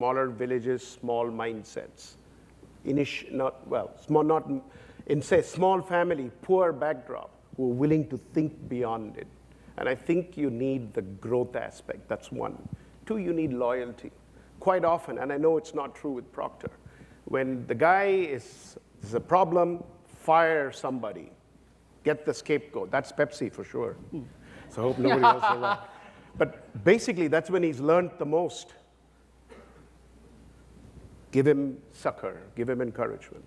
smaller villages, small mindsets. Small family, poor backdrop, who are willing to think beyond it. And I think you need the growth aspect. That's one. Two, you need loyalty. Quite often, and I know it's not true with Procter, when the guy is a problem, fire somebody. Get the scapegoat. That's Pepsi for sure. So I hope nobody else says that. But basically, that's when he's learned the most. Give him succor, give him encouragement.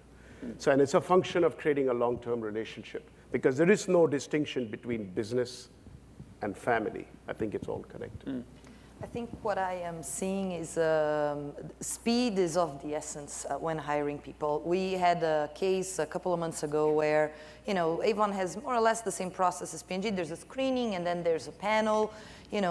So, and it's a function of creating a long-term relationship, because there is no distinction between business and family. I think it's all connected. I think what I am seeing is speed is of the essence when hiring people. We had a case a couple of months ago where, Avon has more or less the same process as P&G. There's a screening and then there's a panel.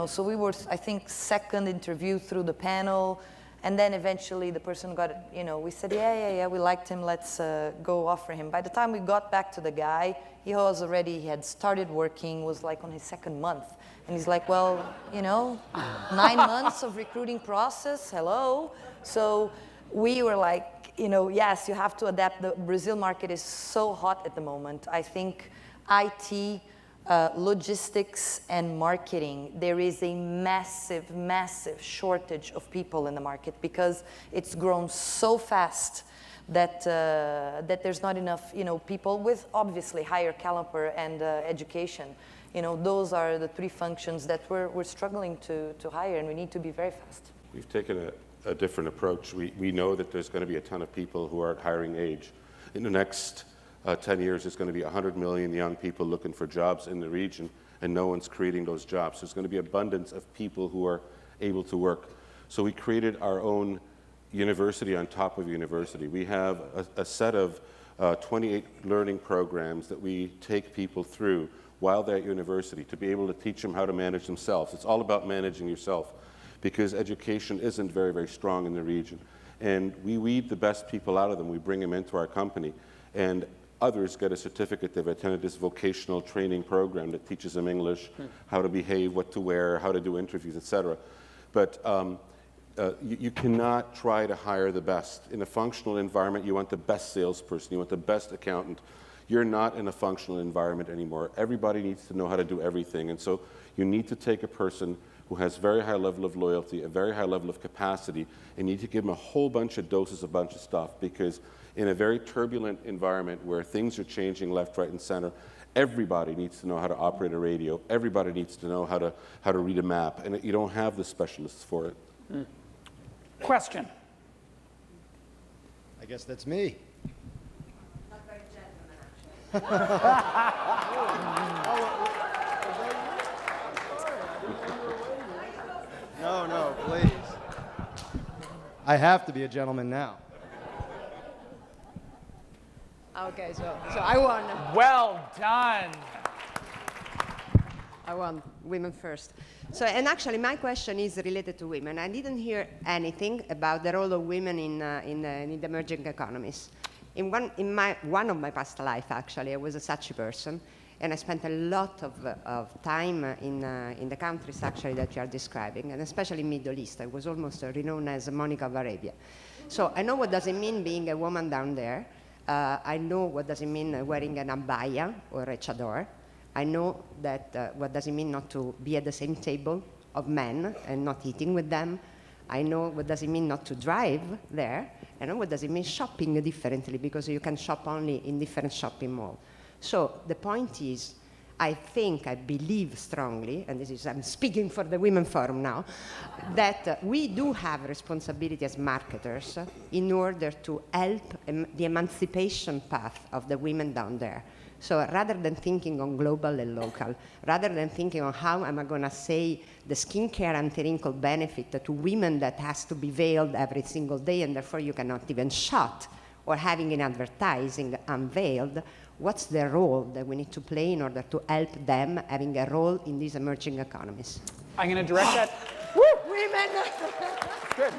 So we were, I think, second interview through the panel. And then eventually the person got, we said, yeah, we liked him, let's go offer him. By the time we got back to the guy, he had started working, was like on his second month. And he's like, well, 9 months of recruiting process, hello. So we were like, yes, you have to adapt. The Brazil market is so hot at the moment. I think IT, logistics and marketing, there is a massive, massive shortage of people in the market because it's grown so fast that there's not enough, people with obviously higher caliber and education. Those are the three functions that we're struggling to hire, and we need to be very fast. We've taken a different approach. We know that there's going to be a ton of people who are at hiring age. In the next 10 years, there's going to be 100 million young people looking for jobs in the region, and no one's creating those jobs. There's going to be abundance of people who are able to work. So we created our own university on top of university. We have a set of 28 learning programs that we take people through while they're at university to be able to teach them how to manage themselves. It's all about managing yourself, because education isn't very, very strong in the region. And we weed the best people out of them. We bring them into our company. And others get a certificate. They've attended this vocational training program that teaches them English, how to behave, what to wear, how to do interviews, etc. But you cannot try to hire the best. In a functional environment, you want the best salesperson, you want the best accountant. You're not in a functional environment anymore. Everybody needs to know how to do everything. And so you need to take a person who has very high level of loyalty, a very high level of capacity, and you need to give them a whole bunch of doses, a bunch of stuff, because in a very turbulent environment where things are changing left, right, and center, everybody needs to know how to operate a radio. Everybody needs to know how to read a map, and you don't have the specialists for it. Question. I guess that's me. Not very gentleman, actually. No, please. I have to be a gentleman now. Okay, so I won. Well done. I won. Women first. So, and actually, my question is related to women. I didn't hear anything about the role of women in the emerging economies. In one of my past life, actually, I was such a person, and I spent a lot of time in the countries, actually, that you are describing, and especially Middle East. I was almost renowned as Monica of Arabia. So I know what does it mean being a woman down there. I know what does it mean wearing an abaya or a chador. I know that what does it mean not to be at the same table of men and not eating with them. I know what does it mean not to drive there. I know what does it mean shopping differently, because you can shop only in different shopping malls. So the point is, I believe strongly, and I'm speaking for the Women Forum now, that we do have responsibility as marketers in order to help the emancipation path of the women down there. So rather than thinking on global and local, rather than thinking on how am I going to say the skincare anti-wrinkle benefit to women that has to be veiled every single day and therefore you cannot even shot, or having in advertising unveiled, what's the role that we need to play in order to help them having a role in these emerging economies? I'm going to direct that. Woo, women! Good.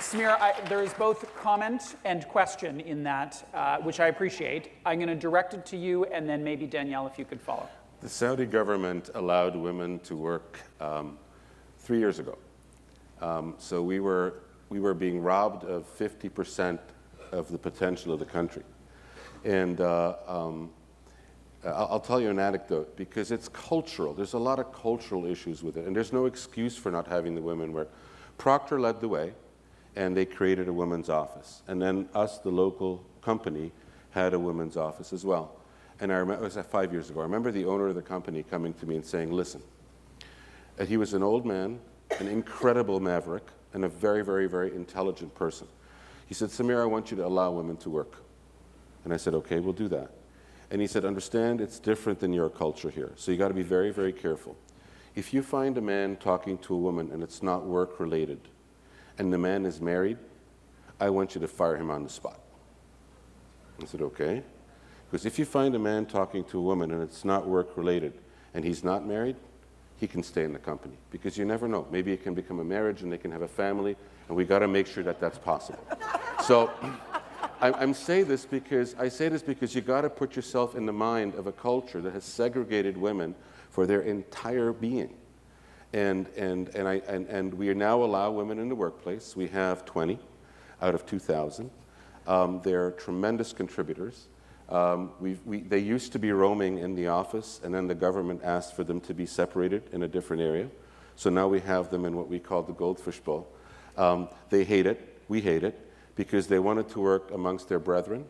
Samir, there is both comment and question in that, which I appreciate. I'm going to direct it to you, and then maybe Danielle, if you could follow. The Saudi government allowed women to work 3 years ago. So we were being robbed of 50% of the potential of the country. And I'll tell you an anecdote, because it's cultural. There's a lot of cultural issues with it, and there's no excuse for not having the women work. Procter led the way, and they created a women's office. And then us, the local company, had a women's office as well. And I remember, it was 5 years ago, I remember the owner of the company coming to me and saying, listen, and he was an old man, an incredible maverick, and a very, very, very intelligent person. He said, Samir, I want you to allow women to work. And I said, okay, we'll do that. And he said, understand, it's different than your culture here. So you got to be very, very careful. If you find a man talking to a woman and it's not work-related, and the man is married, I want you to fire him on the spot. I said, okay. Because if you find a man talking to a woman and it's not work-related, and he's not married, he can stay in the company. Because you never know. Maybe it can become a marriage and they can have a family, and we got to make sure that that's possible. So I say this because you got to put yourself in the mind of a culture that has segregated women for their entire being. And we now allow women in the workplace. We have 20 out of 2,000. They're tremendous contributors. They used to be roaming in the office, and then the government asked for them to be separated in a different area. So now we have them in what we call the goldfish bowl. They hate it. We hate it, because they wanted to work amongst their brethren.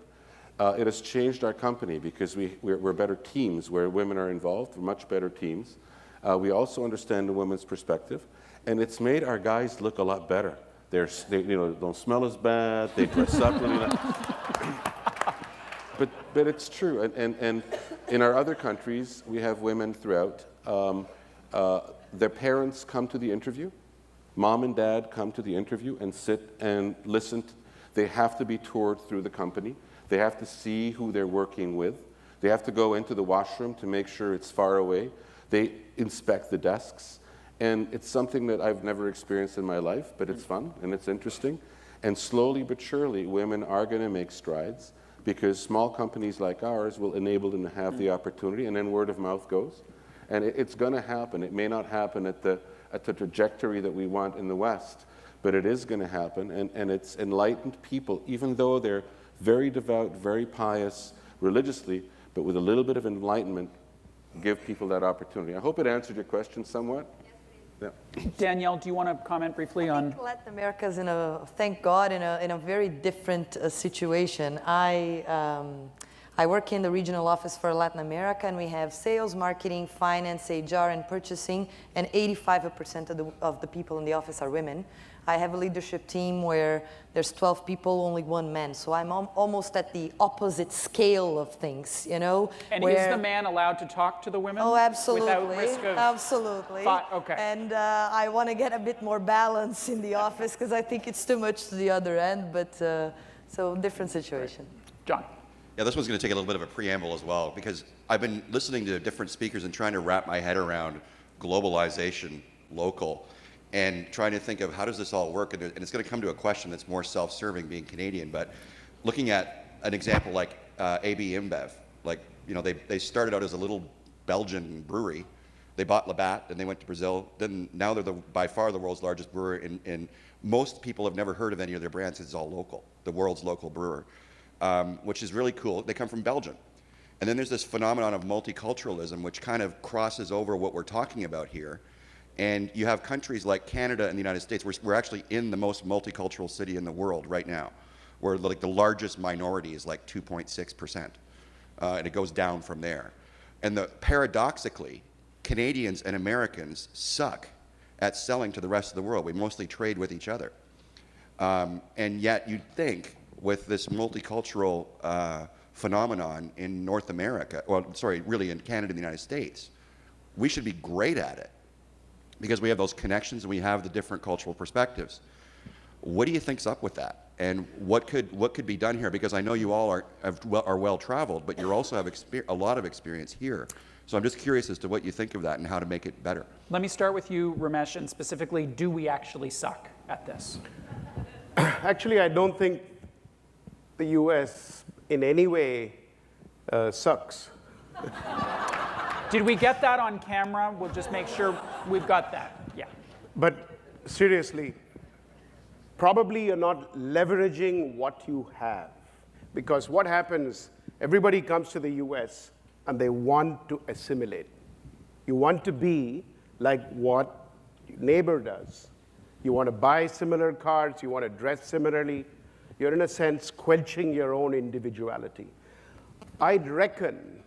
It has changed our company, because we're better teams where women are involved. We're much better teams. We also understand the women's perspective, and it's made our guys look a lot better. They don't smell as bad. They dress up really nice. But it's true, and in our other countries, we have women throughout. Their parents come to the interview. Mom and dad come to the interview and sit and listen. They have to be toured through the company. They have to see who they're working with. They have to go into the washroom to make sure it's far away. They inspect the desks. And it's something that I've never experienced in my life, but it's fun and it's interesting. And slowly but surely, women are going to make strides, because small companies like ours will enable them to have the opportunity, and then word of mouth goes. And it's going to happen. It may not happen at the trajectory that we want in the West, but it is going to happen. And it's enlightened people, even though they're very devout, very pious religiously, but with a little bit of enlightenment, give people that opportunity. I hope it answered your question somewhat. Yeah. Danielle, do you want to comment briefly on? I think Latin America is thank God, in a very different situation. I work in the regional office for Latin America, and we have sales, marketing, finance, HR, and purchasing, and 85% of the people in the office are women. I have a leadership team where there's 12 people, only 1 man. So I'm almost at the opposite scale of things, you know. And is the man allowed to talk to the women? Oh, absolutely. Without risk of... Absolutely. Okay. And I want to get a bit more balance in the office, because I think it's too much to the other end, but so different situation. John. Yeah, this one's going to take a little bit of a preamble as well, because I've been listening to different speakers and trying to wrap my head around globalization, local, and trying to think of how does this all work, and it's going to come to a question that's more self-serving, being Canadian, but looking at an example like AB InBev, like, you know, they started out as a little Belgian brewery. They bought Labatt, and they went to Brazil. Then now they're by far the world's largest brewer, and most people have never heard of any of their brands. It's all local, the world's local brewer, which is really cool. They come from Belgium. And then there's this phenomenon of multiculturalism, which kind of crosses over what we're talking about here. And you have countries like Canada and the United States. We're actually in the most multicultural city in the world right now, where like the largest minority is like 2.6%, and it goes down from there. And paradoxically, Canadians and Americans suck at selling to the rest of the world. We mostly trade with each other. And yet you'd think with this multicultural phenomenon in North America, well, sorry, really in Canada and the United States, we should be great at it, because we have those connections and we have the different cultural perspectives. What do you think's up with that? And what could be done here? Because I know you all are well traveled, but you also have a lot of experience here. So I'm just curious as to what you think of that and how to make it better. Let me start with you, Ramesh, and specifically, do we actually suck at this? Actually, I don't think the US in any way sucks. Did we get that on camera? We'll just make sure we've got that. Yeah. But seriously, probably you're not leveraging what you have. Because what happens, everybody comes to the US and they want to assimilate. You want to be like what your neighbor does. You want to buy similar cars, you want to dress similarly. You're, in a sense, quenching your own individuality. I'd reckon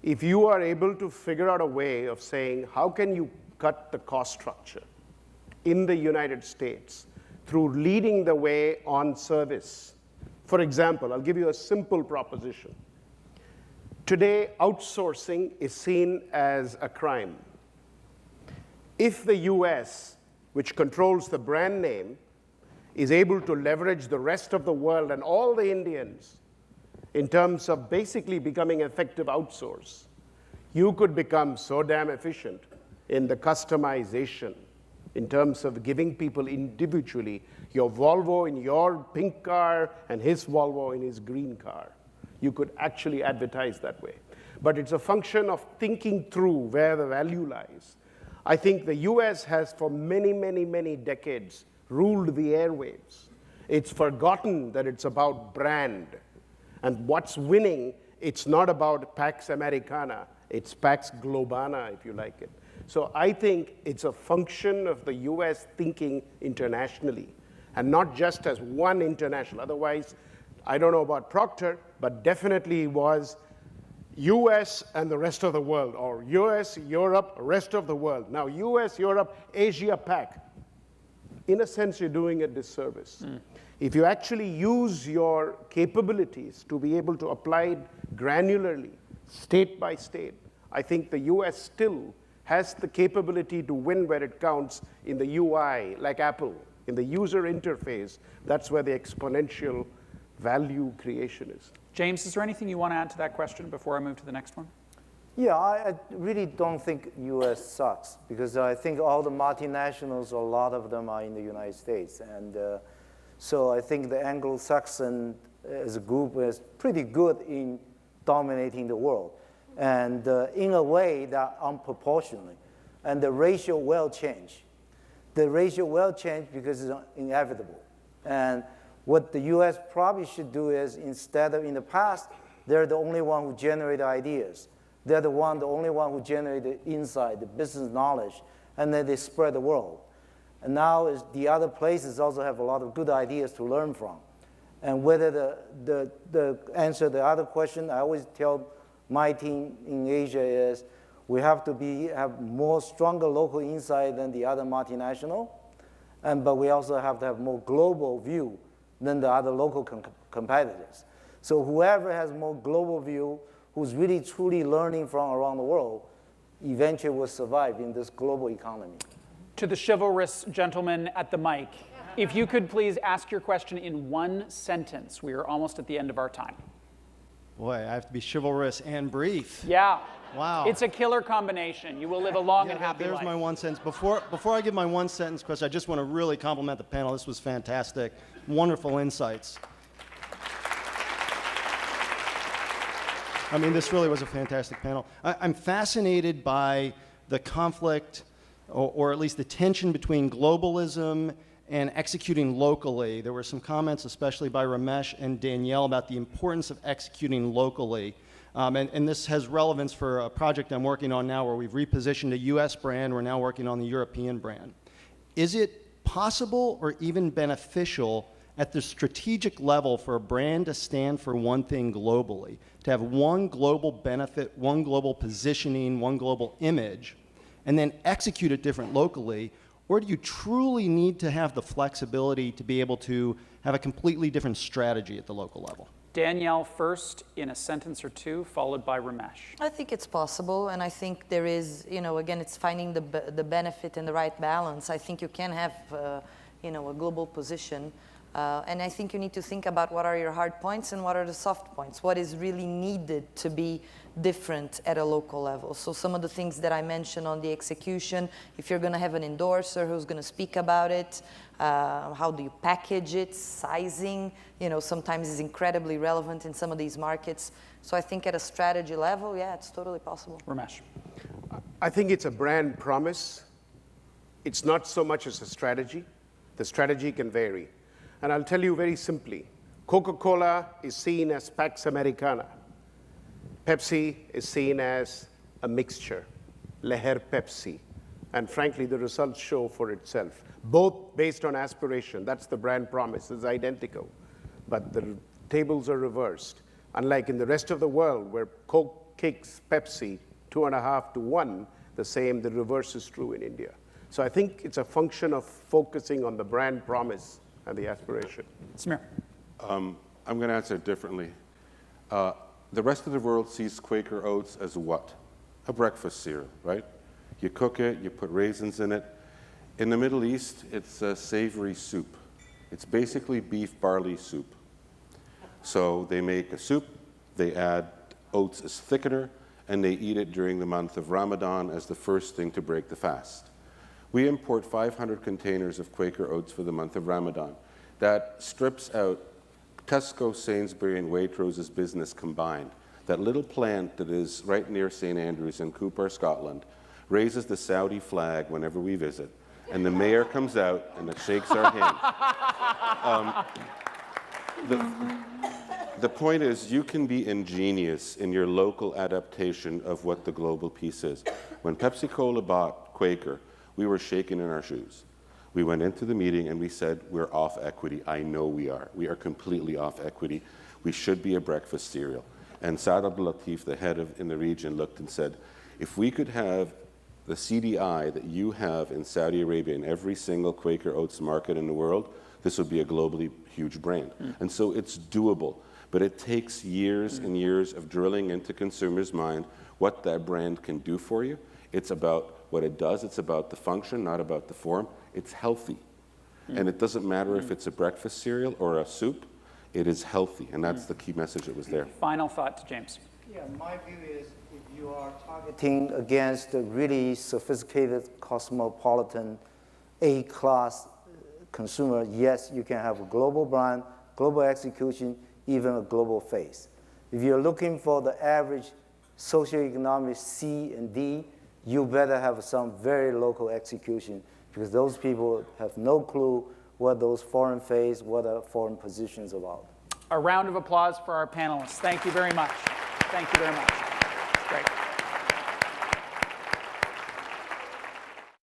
if you are able to figure out a way of saying, how can you cut the cost structure in the United States through leading the way on service? For example, I'll give you a simple proposition. Today, outsourcing is seen as a crime. If the US, which controls the brand name, is able to leverage the rest of the world and all the Indians in terms of basically becoming effective outsource, you could become so damn efficient in the customization, in terms of giving people individually your Volvo in your pink car and his Volvo in his green car. You could actually advertise that way. But it's a function of thinking through where the value lies. I think the US has, for many, many, many decades, ruled the airwaves. It's forgotten that it's about brand. And what's winning, it's not about Pax Americana, it's Pax Globana, if you like it. So I think it's a function of the US thinking internationally, and not just as one international. Otherwise, I don't know about Procter, but definitely was US and the rest of the world, or US, Europe, rest of the world. Now US, Europe, Asia Pac. In a sense, you're doing a disservice. If you actually use your capabilities to be able to apply it granularly, state by state, I think the US still has the capability to win where it counts in the UI, like Apple, in the user interface. That's where the exponential value creation is. James, is there anything you want to add to that question before I move to the next one? Yeah, I really don't think U.S. sucks, because I think all the multinationals, a lot of them are in the United States. And so I think the Anglo-Saxon as a group is pretty good in dominating the world. And in a way that unproportionately. And the ratio will change. The ratio will change because it's inevitable. And what the US probably should do is, instead of in the past, they're the only one who generate ideas. They're the only one who generate the insight, the business knowledge, and then they spread the world. And now the other places also have a lot of good ideas to learn from. And whether the answer to the other question, I always tell my team in Asia is, we have to have more stronger local insight than the other multinational, but we also have to have more global view than the other local competitors. So whoever has more global view, who's really truly learning from around the world, eventually will survive in this global economy. To the chivalrous gentleman at the mic, if you could please ask your question in one sentence. We are almost at the end of our time. Boy, I have to be chivalrous and brief. Yeah. Wow. It's a killer combination. You will live a long and happy There's life. my one sentence. Before I give my one sentence question, I just want to really compliment the panel. This was fantastic. Wonderful insights. I mean, this really was a fantastic panel. I'm fascinated by the conflict, or at least the tension between globalism and executing locally. There were some comments, especially by Ramesh and Danielle, about the importance of executing locally. And this has relevance for a project I'm working on now where we've repositioned a US brand. We're now working on the European brand. Is it possible or even beneficial at the strategic level for a brand to stand for one thing globally, to have one global benefit, one global positioning, one global image, and then execute it different locally? Or do you truly need to have the flexibility to be able to have a completely different strategy at the local level? Danielle first in a sentence or two, followed by Ramesh. I think it's possible, and I think there is, again, it's finding the benefit and the right balance. I think you can have, a global position, and I think you need to think about what are your hard points and what are the soft points. What is really needed to be different at a local level. So some of the things that I mentioned on the execution, if you're going to have an endorser who's going to speak about it, how do you package it, sizing, sometimes is incredibly relevant in some of these markets. So I think at a strategy level, yeah, it's totally possible. Ramesh. I think it's a brand promise. It's not so much as a strategy. The strategy can vary. And I'll tell you very simply, Coca-Cola is seen as Pax Americana. Pepsi is seen as a mixture, Leher Pepsi. And frankly, the results show for itself, both based on aspiration. That's the brand promise, it's identical. But the tables are reversed. Unlike in the rest of the world, where Coke kicks Pepsi 2.5 to 1, the reverse is true in India. So I think it's a function of focusing on the brand promise and the aspiration. Samir. I'm going to answer it differently. The rest of the world sees Quaker Oats as what? A breakfast cereal, right? You cook it, you put raisins in it. In the Middle East, it's a savory soup. It's basically beef barley soup. So they make a soup, they add oats as thickener, and they eat it during the month of Ramadan as the first thing to break the fast. We import 500 containers of Quaker Oats for the month of Ramadan. That strips out Tesco, Sainsbury, and Waitrose's business combined. That little plant that is right near St. Andrews in Cooper, Scotland, raises the Saudi flag whenever we visit, and the mayor comes out and it shakes our hand. The point is, you can be ingenious in your local adaptation of what the global piece is. When Pepsi-Cola bought Quaker, we were shaking in our shoes. We went into the meeting and we said, we're off equity. I know we are. We are completely off equity. We should be a breakfast cereal. And Saad Abdul Latif, the head in the region, looked and said, if we could have the CDI that you have in Saudi Arabia in every single Quaker Oats market in the world, this would be a globally huge brand. And so it's doable. But it takes years and years of drilling into consumers' mind what that brand can do for you. It's about what it does. It's about the function, not about the form. It's healthy. And it doesn't matter if it's a breakfast cereal or a soup. It is healthy. And that's the key message that was there. Final thought to James. Yeah, my view is if you are targeting against a really sophisticated, cosmopolitan, A-class consumer, yes, you can have a global brand, global execution, even a global face. If you're looking for the average socioeconomic C and D, you better have some very local execution, because those people have no clue what those foreign face, what a foreign position is about. A round of applause for our panelists. Thank you very much. Thank you very much. It's great.